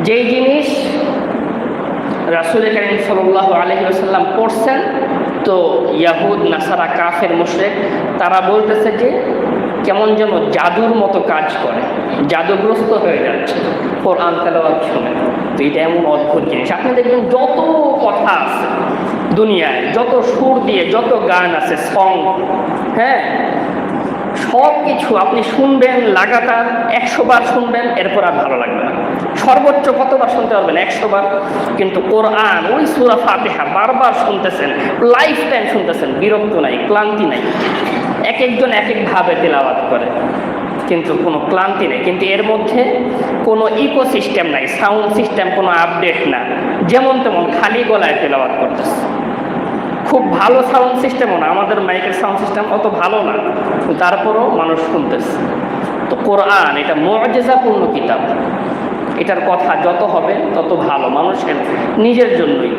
যেই জিনিস রাসূল কারীম সাল্লাল্লাহু আলাইহি ওয়াসাল্লাম পড়ছেন, তো ইয়াহুদ নাসারা কাফের মুশরিক তারা বলতেছে যে কেমন যেন জাদুর মতো কাজ করে, জাদুগ্রস্ত হয়ে যাচ্ছে কোরআন তেলাওয়াত শুনে। তো এটা এমন অদ্ভুত জিনিস। আপনি দেখবেন যত কথা আছে দুনিয়ায়, যত সুর দিয়ে যত গান আছে, সং, হ্যাঁ, সব কিছু আপনি শুনবেন লাগাতার 100 বার শুনবেন, এরপর আর ভালো লাগবে না। সর্বোচ্চ কতবার শুনতে পারবেন? 100 বার। কিন্তু কোরআন ওই সূরা ফাতিহা বারবার শুনতেছেন, লাইফ টাইম শুনতেছেন, বিরক্ত নাই, ক্লান্তি নাই। এক একজন এক একভাবে তেলাওয়াত করে, কিন্তু কোনো ক্লান্তি নেই। কিন্তু এর মধ্যে কোনো ইকোসিস্টেম নাই, সাউন্ড সিস্টেম কোনো আপডেট না, যেমন তেমন খালি গলায় তেলাওয়াত করতেছে। খুব ভালো সাউন্ড সিস্টেমও না, আমাদের মাইকের সাউন্ড সিস্টেম অত ভালো না, তারপরও মানুষ শুনতেছে। তো কোরআন এটা মুআজিজাপূর্ণ কিতাব, এটার কথা যত হবে তত ভালো মানুষের নিজের জন্যই।